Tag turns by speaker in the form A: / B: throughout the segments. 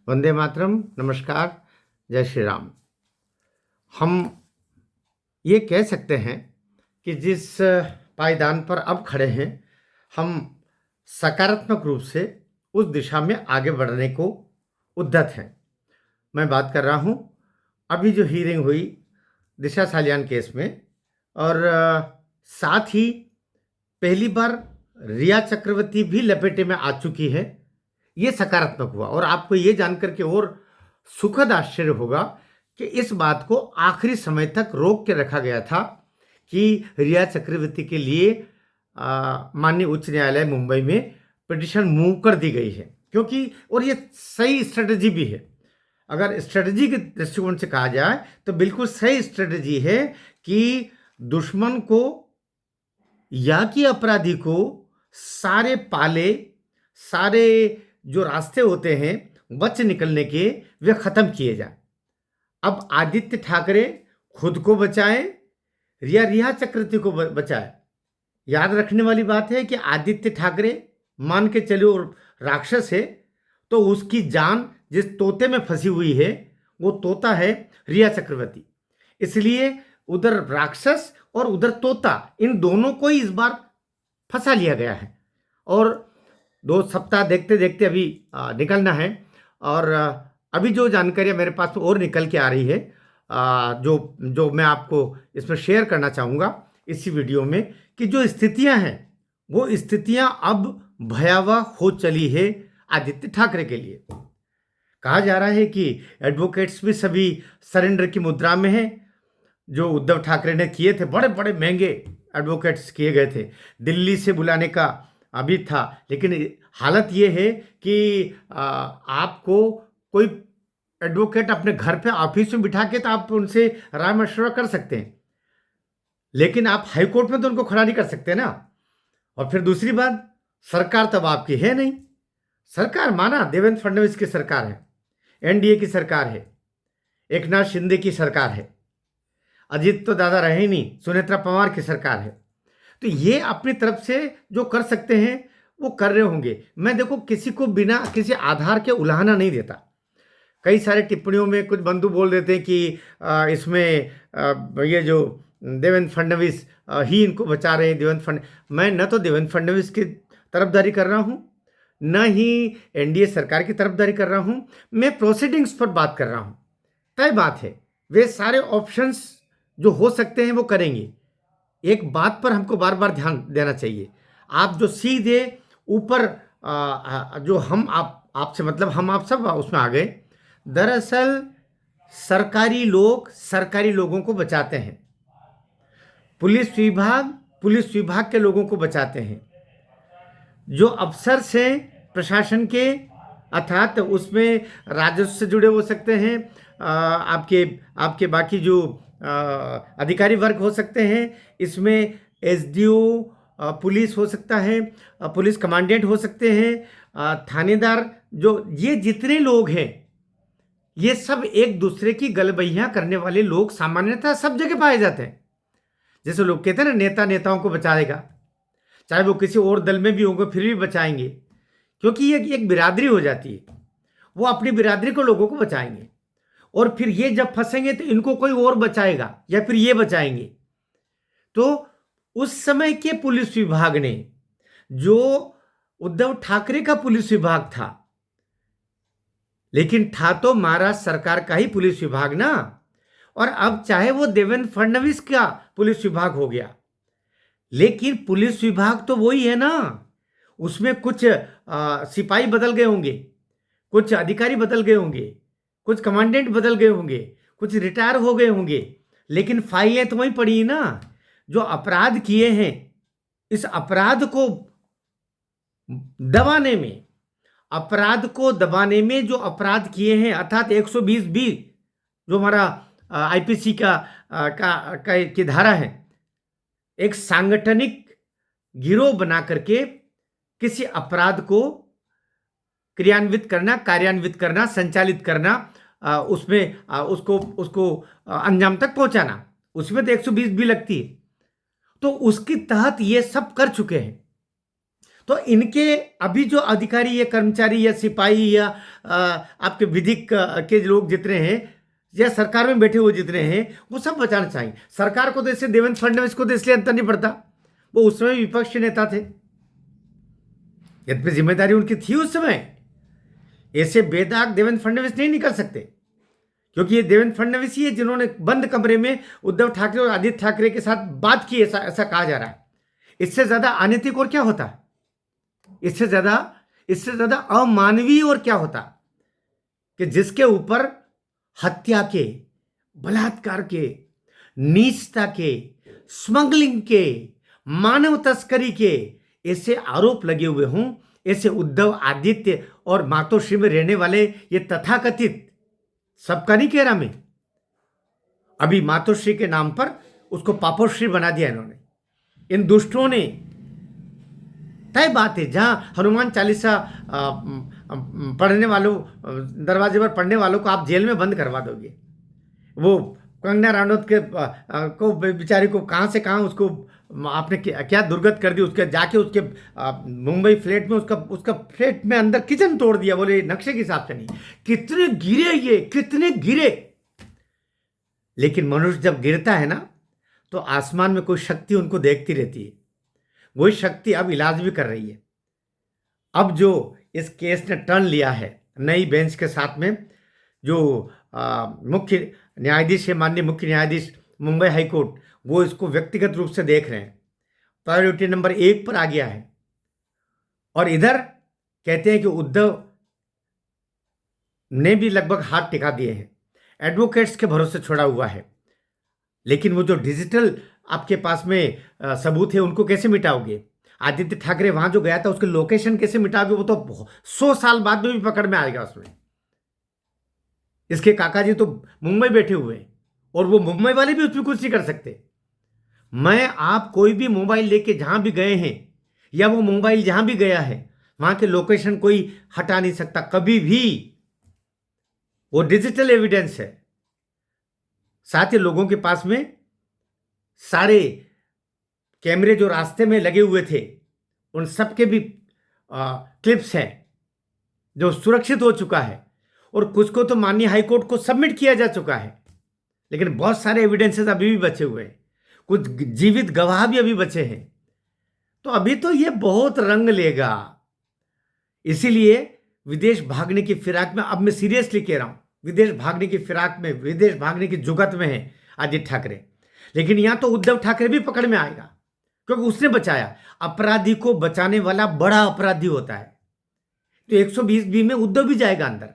A: वंदे मातरम। नमस्कार। जय श्री राम। हम ये कह सकते हैं कि जिस पायदान पर अब खड़े हैं, हम सकारात्मक रूप से उस दिशा में आगे बढ़ने को उद्यत हैं। मैं बात कर रहा हूँ अभी जो हीयरिंग हुई दिशा सालियान केस में, और साथ ही पहली बार रिया चक्रवर्ती भी लपेटे में आ चुकी है। ये सकारात्मक हुआ, और आपको ये जानकर के और सुखद आश्चर्य होगा कि इस बात को आखिरी समय तक रोक के रखा गया था कि रिया चक्रवर्ती के लिए माननीय उच्च न्यायालय मुंबई में पिटीशन मूव कर दी गई है, क्योंकि और ये सही स्ट्रेटजी भी है। अगर स्ट्रेटजी के दृष्टिकोण से कहा जाए तो बिल्कुल सही स्ट्रेटजी है कि दुश्मन को या कि अपराधी को सारे पाले, सारे जो रास्ते होते हैं बच निकलने के, वे खत्म किए जाए। अब आदित्य ठाकरे खुद को बचाए या रिया चक्रवर्ती को बचाए। याद रखने वाली बात है कि आदित्य ठाकरे मान के चलो राक्षस है, तो उसकी जान जिस तोते में फंसी हुई है वो तोता है रिया चक्रवर्ती। इसलिए उधर राक्षस और उधर तोता, इन दोनों को ही इस बार फंसा लिया गया है। और 2 सप्ताह देखते देखते अभी निकलना है, और अभी जो जानकारियाँ मेरे पास और निकल के आ रही है, जो जो मैं आपको इसमें शेयर करना चाहूँगा इसी वीडियो में, कि जो स्थितियाँ हैं वो स्थितियाँ अब भयावह हो चली है आदित्य ठाकरे के लिए। कहा जा रहा है कि एडवोकेट्स भी सभी सरेंडर की मुद्रा में हैं। जो उद्धव ठाकरे ने किए थे, बड़े बड़े महंगे एडवोकेट्स किए गए थे, दिल्ली से बुलाने का अभी था। लेकिन हालत ये है कि आपको कोई एडवोकेट अपने घर पे ऑफिस में बिठा के तो आप उनसे राय मशवरा कर सकते हैं, लेकिन आप हाई कोर्ट में तो उनको खड़ा नहीं कर सकते ना। और फिर दूसरी बात, सरकार तब आपकी है नहीं। सरकार माना देवेंद्र फडणवीस की सरकार है, एनडीए की सरकार है, एकनाथ शिंदे की सरकार है, अजीत तो दादा रहे नहीं, सुनेत्रा पवार की सरकार है। तो ये अपनी तरफ से जो कर सकते हैं वो कर रहे होंगे। मैं देखो किसी को बिना किसी आधार के उलाहना नहीं देता। कई सारे टिप्पणियों में कुछ बंधु बोल देते हैं कि इसमें ये जो देवेंद्र फडणवीस ही इनको बचा रहे हैं। देवेंद्र फडणवीस, मैं न तो देवेंद्र फडणवीस की तरफदारी कर रहा हूँ, न ही एनडीए सरकार की तरफदारी कर रहा हूँ। मैं प्रोसीडिंग्स पर बात कर रहा हूँ। तय बात है, वे सारे ऑप्शंस जो हो सकते हैं वो करेंगे। एक बात पर हमको बार बार ध्यान देना चाहिए। आप जो सीधे ऊपर जो हम आपसे मतलब हम आप सब उसमें आ गए। दरअसल सरकारी लोग सरकारी लोगों को बचाते हैं, पुलिस विभाग के लोगों को बचाते हैं। जो अफसर से प्रशासन के, अर्थात उसमें राजस्व से जुड़े हो सकते हैं, आपके बाकी जो अधिकारी वर्ग हो सकते हैं, इसमें एसडीओ पुलिस हो सकता है, पुलिस कमांडेंट हो सकते हैं, थानेदार, जो ये जितने लोग हैं ये सब एक दूसरे की गलबैयां करने वाले लोग सामान्यतः सब जगह पाए जाते हैं। जैसे लोग कहते हैं ना, नेता नेताओं को बचाएगा, चाहे वो किसी और दल में भी होंगे फिर भी बचाएंगे, क्योंकि ये एक बिरादरी हो जाती है। वो अपनी बिरादरी को लोगों को बचाएंगे, और फिर ये जब फंसेंगे तो इनको कोई और बचाएगा या फिर ये बचाएंगे। तो उस समय के पुलिस विभाग ने, जो उद्धव ठाकरे का पुलिस विभाग था, लेकिन था तो महाराष्ट्र सरकार का ही पुलिस विभाग ना, और अब चाहे वो देवेंद्र फडणवीस का पुलिस विभाग हो गया, लेकिन पुलिस विभाग तो वही है ना। उसमें कुछ सिपाही बदल गए होंगे, कुछ अधिकारी बदल गए होंगे, कुछ कमांडेंट बदल गए होंगे, कुछ रिटायर हो गए होंगे, लेकिन फाइलें तो वहीं पड़ी ना। जो अपराध किए हैं, इस अपराध को दबाने में जो अपराध किए हैं, अर्थात 120 बी जो हमारा आईपीसी की धारा है, एक सांगठनिक गिरोह बना करके किसी अपराध को कार्यान्वित करना, संचालित करना, उसमें उसको अंजाम तक पहुंचाना, उसमें तो 120 भी लगती है। तो उसके तहत ये सब कर चुके हैं। तो इनके अभी जो अधिकारी या कर्मचारी या सिपाही या आपके विधिक के लोग जितने हैं या सरकार में बैठे हुए जितने हैं वो सब बचाना चाहिए। सरकार को तो इससे देवेंद्र फडणवीस को तो इसलिए अंतर नहीं पड़ता, वो उस समय विपक्ष के नेता थे, यद्यपि जिम्मेदारी उनकी थी उस समय। ऐसे बेदाग देवेंद्र फडणवीस नहीं निकल सकते, क्योंकि ये देवेंद्र फडणवीस ही है जिन्होंने बंद कमरे में उद्धव ठाकरे और आदित्य ठाकरे के साथ बात की, ऐसा कहा जा रहा है। इससे ज्यादा अनैतिक और क्या होता, इससे ज्यादा अमानवीय और क्या होता कि जिसके ऊपर हत्या के, बलात्कार के, नीचता के, स्मगलिंग के, मानव तस्करी के ऐसे आरोप लगे हुए हों। ऐसे उद्धव, आदित्य और मातोश्री में रहने वाले ये तथाकथित, सबका नहीं कह रहा मैं, अभी मातोश्री के नाम पर उसको पापोश्री बना दिया इन्होंने, इन दुष्टों ने। तय बात है, जहां हनुमान चालीसा पढ़ने वालों, दरवाजे पर पढ़ने वालों को आप जेल में बंद करवा दोगे, वो कंगना रनौत के को बेचारी को कहां से कहां उसको आपने क्या दुर्गत कर दी, उसके जाके उसके मुंबई फ्लैट में उसका फ्लैट में अंदर किचन तोड़ दिया, बोले नक्शे के हिसाब से नहीं। कितने गिरे ये, कितने गिरे। लेकिन मनुष्य जब गिरता है ना तो आसमान में कोई शक्ति उनको देखती रहती है, वही शक्ति अब इलाज भी कर रही है। अब जो इस केस ने टर्न लिया है नई बेंच के साथ में, जो मुख्य न्यायाधीश है, माननीय मुख्य न्यायाधीश मुंबई हाईकोर्ट, वो इसको व्यक्तिगत रूप से देख रहे हैं, प्रायोरिटी नंबर 1 पर आ गया है। और इधर कहते हैं कि उद्धव ने भी लगभग हाथ टिका दिए हैं, एडवोकेट्स के भरोसे छोड़ा हुआ है। लेकिन वो जो डिजिटल आपके पास में सबूत है उनको कैसे मिटाओगे? आदित्य ठाकरे वहां जो गया था उसके लोकेशन कैसे मिटाओगे? वो तो 100 साल बाद में भी पकड़ में आएगा उसमें। इसके काका जी तो मुंबई बैठे हुए हैं और वो मुंबई वाले भी उसमें कुछ नहीं कर सकते। मैं आप कोई भी मोबाइल लेके जहां भी गए हैं या वो मोबाइल जहां भी गया है वहां के लोकेशन कोई हटा नहीं सकता कभी भी, वो डिजिटल एविडेंस है। साथ ही लोगों के पास में सारे कैमरे जो रास्ते में लगे हुए थे उन सब के भी क्लिप्स हैं जो सुरक्षित हो चुका है, और कुछ को तो माननीय हाईकोर्ट को सबमिट किया जा चुका है। लेकिन बहुत सारे एविडेंसेस अभी भी बचे हुए हैं, कुछ जीवित गवाह भी अभी बचे हैं। तो अभी तो ये बहुत रंग लेगा। इसीलिए विदेश भागने की फिराक में, अब मैं सीरियसली कह रहा हूं, विदेश भागने की फिराक में, विदेश भागने की जुगत में है आदित्य ठाकरे। लेकिन यहां तो उद्धव ठाकरे भी पकड़ में आएगा क्योंकि उसने बचाया। अपराधी को बचाने वाला बड़ा अपराधी होता है। तो 120B में उद्धव भी जाएगा अंदर,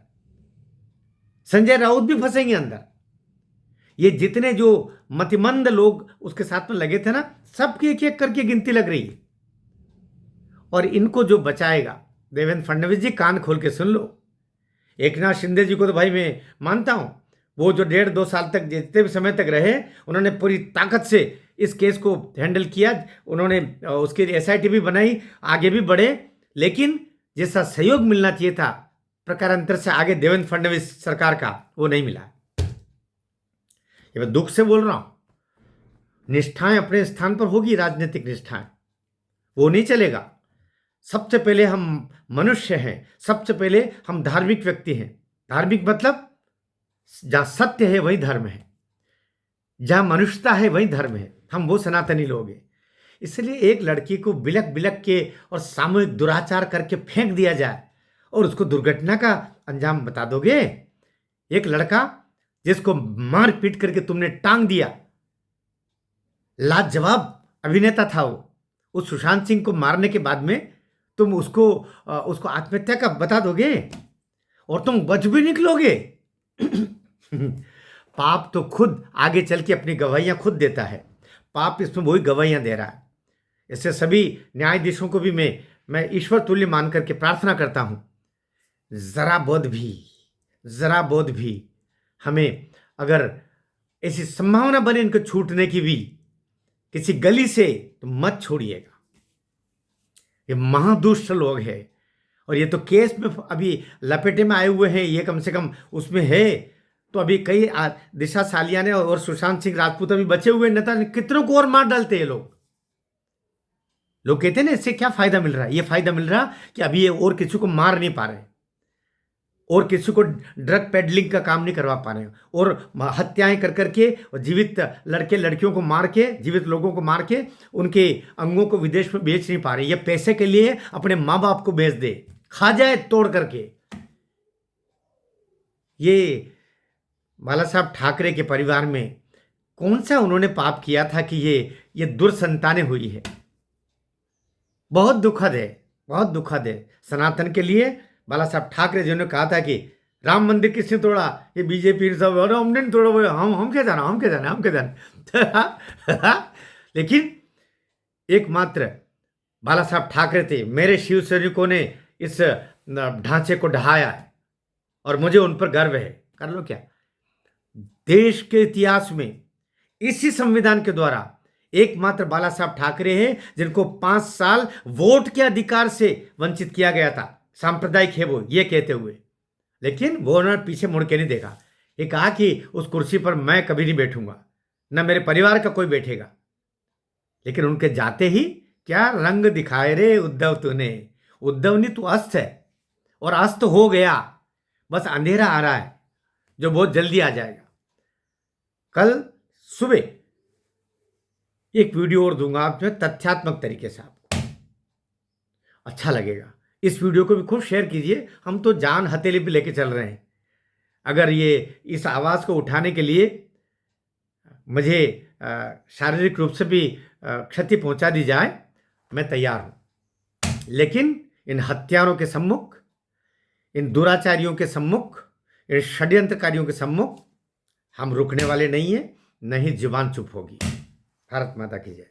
A: संजय राउत भी फंसेंगे अंदर। ये जितने जो मतिमंद लोग उसके साथ में लगे थे ना, सबकी एक एक करके गिनती लग रही है। और इनको जो बचाएगा, देवेंद्र फडणवीस जी कान खोल के सुन लो। एकनाथ शिंदे जी को तो भाई मैं मानता हूं, वो जो 1.5-2 साल तक जितने भी समय तक रहे उन्होंने पूरी ताकत से इस केस को हैंडल किया। उन्होंने उसकी SIT भी बनाई, आगे भी बढ़े। लेकिन जैसा सहयोग मिलना चाहिए था प्रकारांतर से आगे देवेंद्र फडणवीस सरकार का, वो नहीं मिला। ये मैं दुख से बोल रहा हूं। निष्ठाएं अपने स्थान पर होगी, राजनीतिक निष्ठाएं, वो नहीं चलेगा। सबसे पहले हम मनुष्य हैं, सबसे पहले हम धार्मिक व्यक्ति हैं। धार्मिक मतलब जहां सत्य है वही धर्म है, जहां मनुष्यता है वही धर्म है। हम वो सनातनी लोग हैं। इसलिए एक लड़की को बिलक बिलक के और सामूहिक दुराचार करके फेंक दिया जाए और उसको दुर्घटना का अंजाम बता दोगे? एक लड़का जिसको मार पीट करके तुमने टांग दिया, लाजवाब अभिनेता था वो, उस सुशांत सिंह को मारने के बाद में तुम उसको आत्महत्या का बता दोगे और तुम बच भी निकलोगे? पाप तो खुद आगे चल के अपनी गवाहियां खुद देता है। पाप इसमें वही गवाहियां दे रहा है। इससे सभी न्यायाधीशों को भी मैं ईश्वर तुल्य मान करके प्रार्थना करता हूं, जरा बोध भी हमें अगर ऐसी संभावना बने इनको छूटने की भी किसी गली से, तो मत छोड़िएगा। ये महादुष्ट लोग हैं और ये तो केस में अभी लपेटे में आए हुए हैं। ये कम से कम उसमें है तो अभी कई दिशा सालियाने और सुशांत सिंह राजपूत अभी बचे हुए नेता, कितनों को और मार डालते हैं लोग। लोग कहते हैं ना इससे क्या फायदा मिल रहा है, ये फायदा मिल रहा कि अभी ये और किसी को मार नहीं पा रहे, और किसी को ड्रग पेडलिंग का काम नहीं करवा पा रहे, और हत्याएं कर करके और जीवित लड़के लड़कियों को मार के, जीवित लोगों को मार के उनके अंगों को विदेश में बेच नहीं पा रहे। ये पैसे के लिए अपने माँ बाप को बेच दे, खा जाए तोड़ करके। ये बाला साहब ठाकरे के परिवार में कौन सा उन्होंने पाप किया था कि ये दुर्संतानें हुई है। बहुत दुखद है, बहुत दुखद है सनातन के लिए। बाला साहब ठाकरे जी ने कहा था कि राम मंदिर किसने तोड़ा, ये बीजेपी सब, और हमने नहीं तोड़ा, वो हम क्या जाना, हम क्या जाना, हम क्या जाना। लेकिन एकमात्र बाला साहब ठाकरे थे, मेरे शिव सैनिकों ने इस ढांचे को ढहाया है और मुझे उन पर गर्व है। कर लो क्या, देश के इतिहास में इसी संविधान के द्वारा एकमात्र बाला साहब ठाकरे हैं जिनको 5 साल वोट के अधिकार से वंचित किया गया था। सांप्रदायिक है वो ये कहते हुए, लेकिन वो उन्होंने पीछे मुड़ के नहीं देखा। ये कहा कि उस कुर्सी पर मैं कभी नहीं बैठूंगा, न मेरे परिवार का कोई बैठेगा। लेकिन उनके जाते ही क्या रंग दिखाए रे उद्धव तूने। उद्धव नहीं, तू अस्त है, और अस्त हो गया, बस अंधेरा आ रहा है जो बहुत जल्दी आ जाएगा। कल सुबह एक वीडियो और दूंगा आप, जो तथ्यात्मक तरीके से आपको अच्छा लगेगा। इस वीडियो को भी खूब शेयर कीजिए। हम तो जान हथेली पे लेके चल रहे हैं। अगर ये इस आवाज़ को उठाने के लिए मुझे शारीरिक रूप से भी क्षति पहुंचा दी जाए, मैं तैयार हूं। लेकिन इन हत्यारों के सम्मुख, इन दुराचारियों के सम्मुख, इन षड्यंत्रकारियों के सम्मुख हम रुकने वाले नहीं हैं, नहीं जुबान चुप होगी। भारत माता की जय।